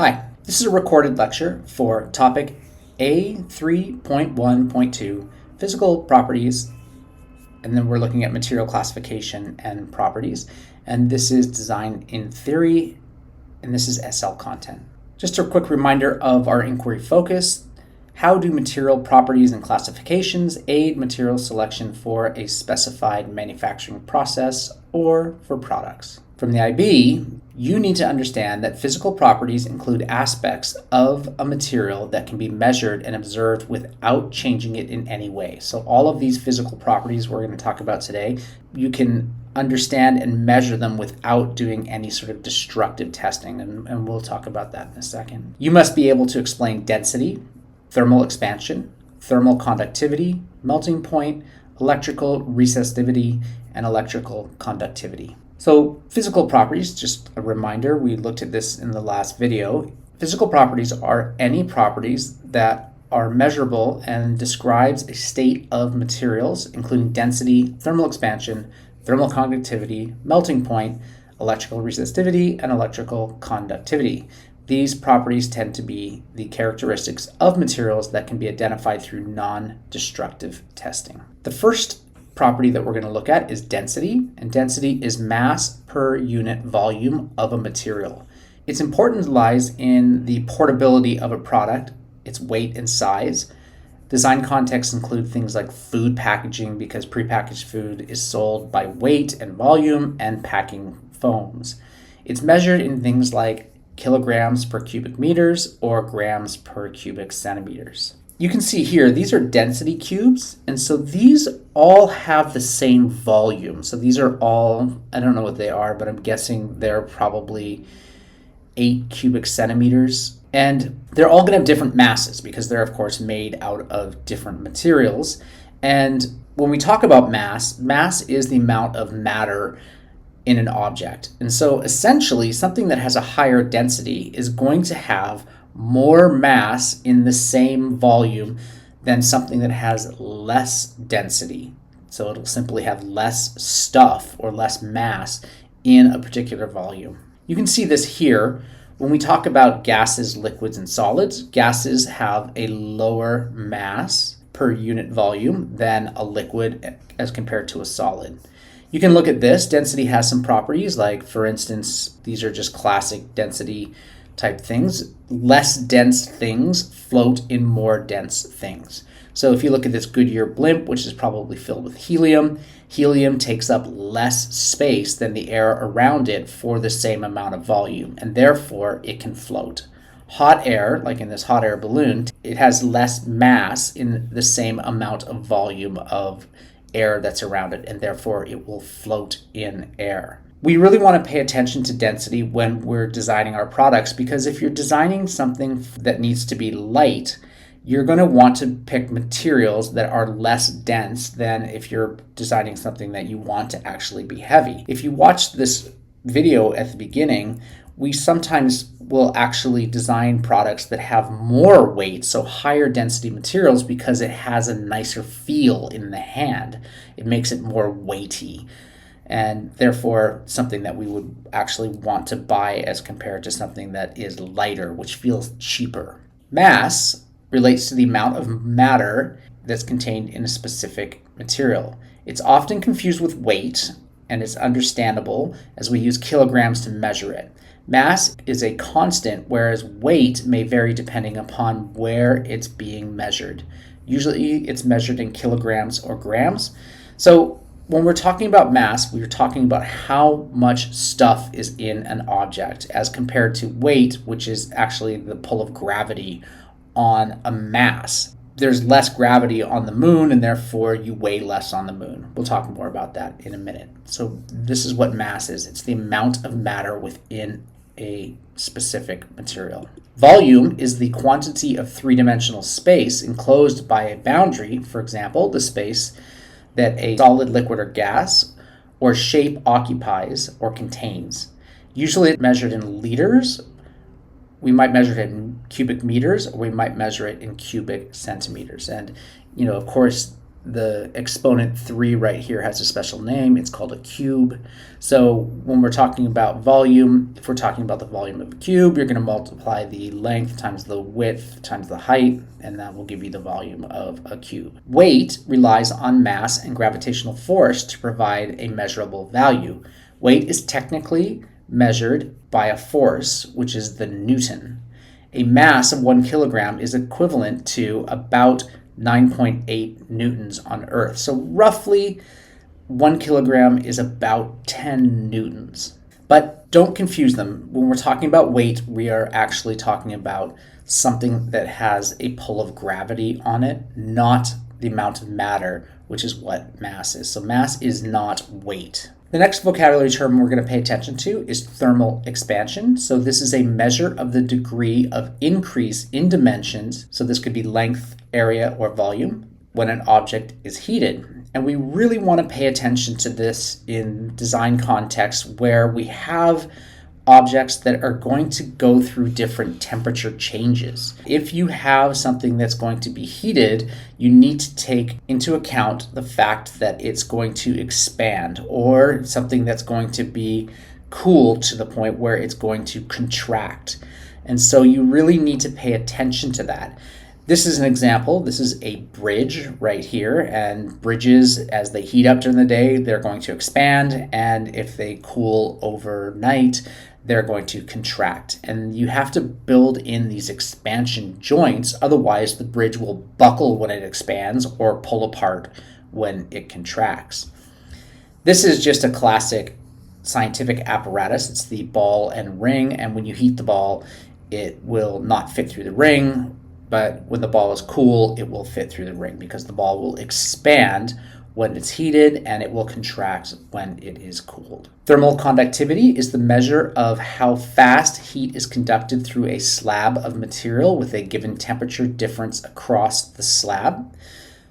Hi, this is a recorded lecture for topic A3.1.2, physical properties, and then we're looking at material classification and properties. And this is design in theory, and this is SL content. Just a quick reminder of our inquiry focus. How do material properties and classifications aid material selection for a specified manufacturing process or for products? From the IB, you need to understand that physical properties include aspects of a material that can be measured and observed without changing it in any way. So all of these physical properties we're going to talk about today, you can understand and measure them without doing any sort of destructive testing, and we'll talk about that in a second. You must be able to explain density, thermal expansion, thermal conductivity, melting point, electrical resistivity, and electrical conductivity. So physical properties, just a reminder, we looked at this in the last video. Physical properties are any properties that are measurable and describes a state of materials, including density, thermal expansion, thermal conductivity, melting point, electrical resistivity, and electrical conductivity. These properties tend to be the characteristics of materials that can be identified through non-destructive testing. The first property that we're going to look at is density, and density is mass per unit volume of a material. Its importance lies in the portability of a product, its weight and size. Design contexts include things like food packaging, because prepackaged food is sold by weight and volume, and packing foams. It's measured in things like kilograms per cubic meters or grams per cubic centimeters. You can see here, these are density cubes, and so these all have the same volume. So these are all, I don't know what they are, but I'm guessing they're probably 8 cubic centimeters. And they're all going to have different masses because they're, of course, made out of different materials. And when we talk about mass, mass is the amount of matter in an object. And so essentially, something that has a higher density is going to have more mass in the same volume than something that has less density. So it'll simply have less stuff or less mass in a particular volume. You can see this here when we talk about gases, liquids, and solids. Gases have a lower mass per unit volume than a liquid as compared to a solid. You can look at this. Density has some properties, like, for instance, these are just classic density type things. Less dense things float in more dense things. So if you look at this Goodyear blimp, which is probably filled with helium, helium takes up less space than the air around it for the same amount of volume, and therefore it can float. Hot air, like in this hot air balloon, it has less mass in the same amount of volume of air that's around it, and therefore it will float in air. We really want to pay attention to density when we're designing our products, because if you're designing something that needs to be light, you're going to want to pick materials that are less dense than if you're designing something that you want to actually be heavy. If you watch this video at the beginning, we sometimes will actually design products that have more weight, so higher density materials, because it has a nicer feel in the hand. It makes it more weighty, and therefore something that we would actually want to buy as compared to something that is lighter, which feels cheaper. Mass relates to the amount of matter that's contained in a specific material. It's often confused with weight, and it's understandable as we use kilograms to measure it. Mass is a constant, whereas weight may vary depending upon where it's being measured. Usually it's measured in kilograms or grams. So when we're talking about mass, we're talking about how much stuff is in an object as compared to weight, which is actually the pull of gravity on a mass. There's less gravity on the moon, and therefore you weigh less on the moon. We'll talk more about that in a minute. So this is what mass is. It's the amount of matter within a specific material. Volume is the quantity of three-dimensional space enclosed by a boundary, for example, the space that a solid, liquid, or gas or shape occupies or contains. Usually it's measured in liters. We might measure it in cubic meters, or we might measure it in cubic centimeters. And, of course, the exponent 3 right here has a special name. It's called a cube. So when we're talking about volume, if we're talking about the volume of a cube, you're going to multiply the length times the width times the height, and that will give you the volume of a cube. Weight relies on mass and gravitational force to provide a measurable value. Weight is technically measured by a force, which is the Newton. A mass of 1 kilogram is equivalent to about 9.8 newtons on Earth. So roughly 1 kilogram is about 10 newtons. But don't confuse them. When we're talking about weight, we are actually talking about something that has a pull of gravity on it, not the amount of matter, which is what mass is. So mass is not weight. The next vocabulary term we're going to pay attention to is thermal expansion. So this is a measure of the degree of increase in dimensions. So this could be length, area, or volume when an object is heated. And we really want to pay attention to this in design contexts where we have objects that are going to go through different temperature changes. If you have something that's going to be heated, you need to take into account the fact that it's going to expand, or something that's going to be cool to the point where it's going to contract. And so you really need to pay attention to that. This is an example. This is a bridge right here, and bridges, as they heat up during the day, they're going to expand, and if they cool overnight, they're going to contract. And you have to build in these expansion joints, otherwise the bridge will buckle when it expands or pull apart when it contracts. This is just a classic scientific apparatus. It's the ball and ring, and when you heat the ball, it will not fit through the ring, but when the ball is cool, it will fit through the ring because the ball will expand when it's heated and it will contract when it is cooled. Thermal conductivity is the measure of how fast heat is conducted through a slab of material with a given temperature difference across the slab.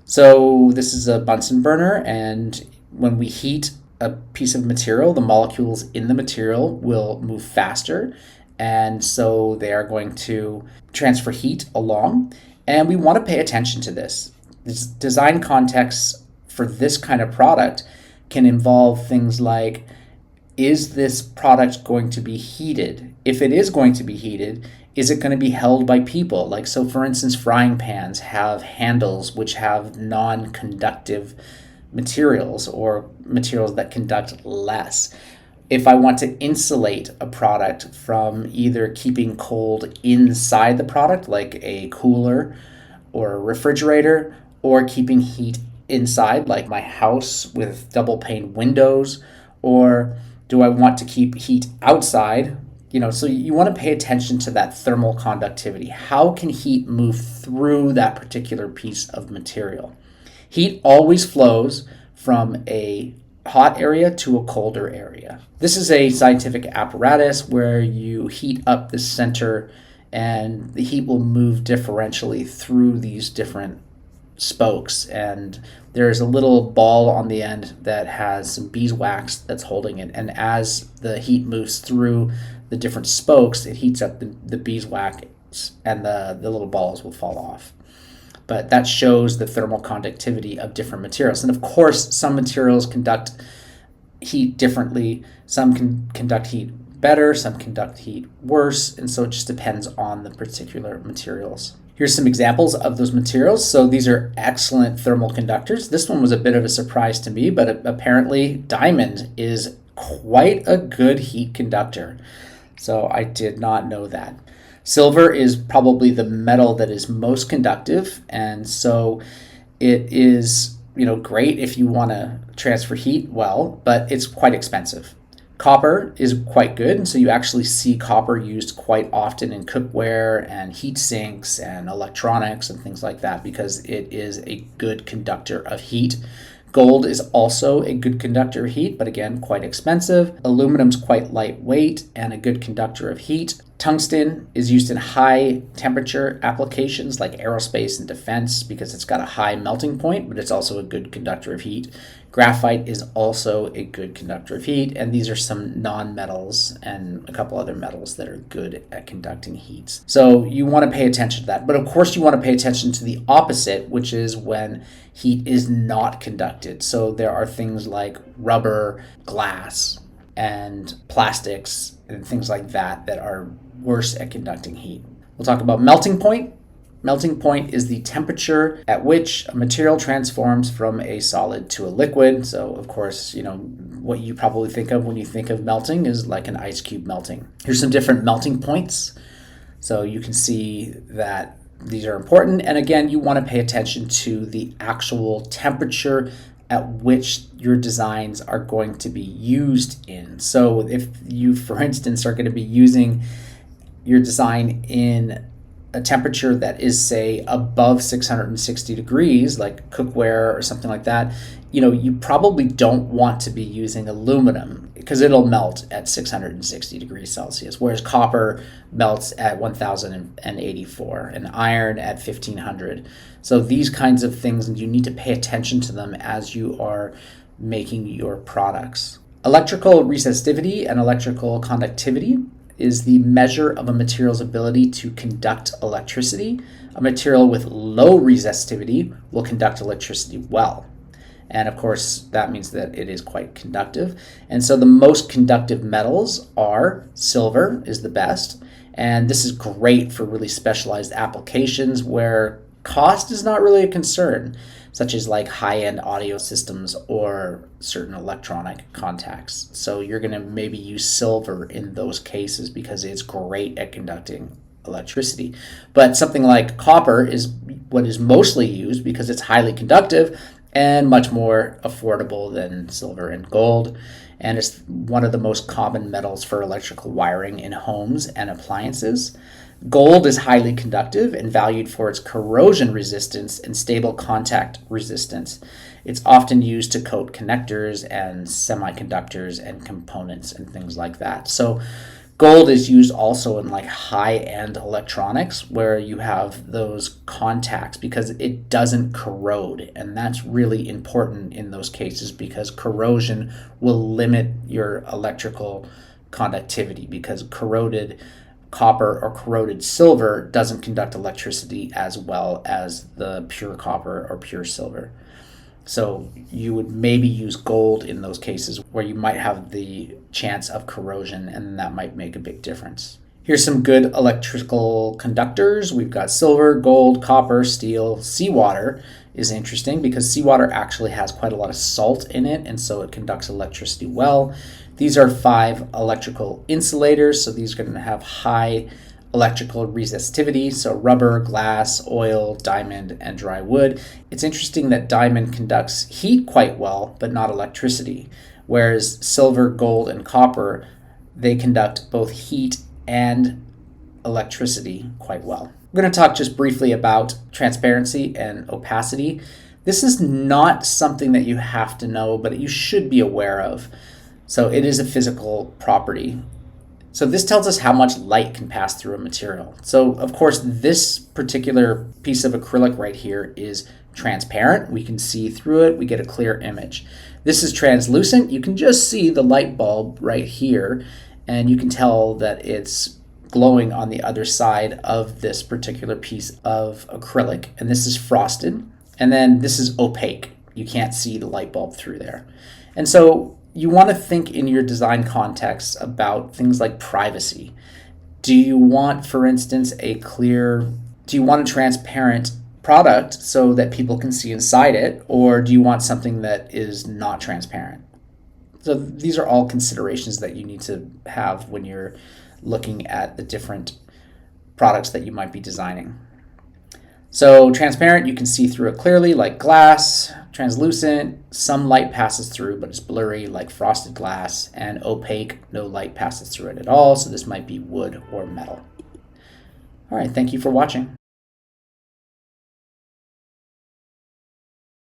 So this is a Bunsen burner, and when we heat a piece of material, the molecules in the material will move faster, and so they are going to transfer heat along, and we want to pay attention to this. This design contexts for this kind of product can involve things like, is this product going to be heated? If it is going to be heated, is it going to be held by people? Like, so for instance, frying pans have handles which have non-conductive materials or materials that conduct less. If I want to insulate a product from either keeping cold inside the product, like a cooler or a refrigerator, or keeping heat inside, like my house with double pane windows, or do I want to keep heat outside? So you want to pay attention to that thermal conductivity. How can heat move through that particular piece of material? Heat always flows from a hot area to a colder area. This is a scientific apparatus where you heat up the center and the heat will move differentially through these different spokes, and there's a little ball on the end that has some beeswax that's holding it, and as the heat moves through the different spokes, it heats up the beeswax and the little balls will fall off. But that shows the thermal conductivity of different materials. And of course, some materials conduct heat differently. Some can conduct heat better, some conduct heat worse, and so it just depends on the particular materials. Here's some examples of those materials. So these are excellent thermal conductors. This one was a bit of a surprise to me, but apparently diamond is quite a good heat conductor. So I did not know that. Silver is probably the metal that is most conductive, and so it is, great if you want to transfer heat well, but it's quite expensive. Copper is quite good, and so you actually see copper used quite often in cookware and heat sinks and electronics and things like that because it is a good conductor of heat. Gold is also a good conductor of heat, but again, quite expensive. Aluminum's quite lightweight and a good conductor of heat. Tungsten is used in high temperature applications like aerospace and defense because it's got a high melting point, but it's also a good conductor of heat. Graphite is also a good conductor of heat, and these are some non-metals and a couple other metals that are good at conducting heat. So you want to pay attention to that. But of course you want to pay attention to the opposite, which is when heat is not conducted. So there are things like rubber, glass, and plastics and things like that that are worse at conducting heat. We'll talk about melting point. Melting point is the temperature at which a material transforms from a solid to a liquid. So, of course, what you probably think of when you think of melting is like an ice cube melting. Here's some different melting points. So you can see that these are important. And again, you want to pay attention to the actual temperature at which your designs are going to be used in. So if you, for instance, are going to be using your design in a temperature that is, say, above 660 degrees, like cookware or something like that, you probably don't want to be using aluminum because it'll melt at 660 degrees Celsius, whereas copper melts at 1084 and iron at 1500. So these kinds of things, you need to pay attention to them as you are making your products. Electrical resistivity and electrical conductivity is the measure of a material's ability to conduct electricity. A material with low resistivity will conduct electricity well. And of course, that means that it is quite conductive. And so the most conductive metals are silver is the best. And this is great for really specialized applications where cost is not really a concern, such as like high-end audio systems or certain electronic contacts. So you're going to maybe use silver in those cases because it's great at conducting electricity. But something like copper is what is mostly used because it's highly conductive and much more affordable than silver and gold. And it's one of the most common metals for electrical wiring in homes and appliances. Gold is highly conductive and valued for its corrosion resistance and stable contact resistance. It's often used to coat connectors and semiconductors and components and things like that. So gold is used also in like high-end electronics where you have those contacts because it doesn't corrode. And that's really important in those cases because corrosion will limit your electrical conductivity because corroded copper or corroded silver doesn't conduct electricity as well as the pure copper or pure silver. So you would maybe use gold in those cases where you might have the chance of corrosion, and that might make a big difference. Here's some good electrical conductors. We've got silver, gold, copper, steel. Seawater is interesting because seawater actually has quite a lot of salt in it, and so it conducts electricity well. These are 5 electrical insulators, so these are going to have high electrical resistivity, so rubber, glass, oil, diamond, and dry wood. It's interesting that diamond conducts heat quite well, but not electricity, whereas silver, gold, and copper, they conduct both heat and electricity quite well. We're going to talk just briefly about transparency and opacity. This is not something that you have to know, but you should be aware of. So it is a physical property. So this tells us how much light can pass through a material. So of course, this particular piece of acrylic right here is transparent. We can see through it. We get a clear image. This is translucent. You can just see the light bulb right here, and you can tell that it's glowing on the other side of this particular piece of acrylic. And this is frosted. And then this is opaque. You can't see the light bulb through there. And so you want to think in your design context about things like privacy. Do you want, for instance, do you want a transparent product so that people can see inside it, or do you want something that is not transparent? So these are all considerations that you need to have when you're looking at the different products that you might be designing. So transparent, you can see through it clearly like glass. Translucent, some light passes through, but it's blurry like frosted glass. And opaque, no light passes through it at all. So this might be wood or metal. All right, thank you for watching.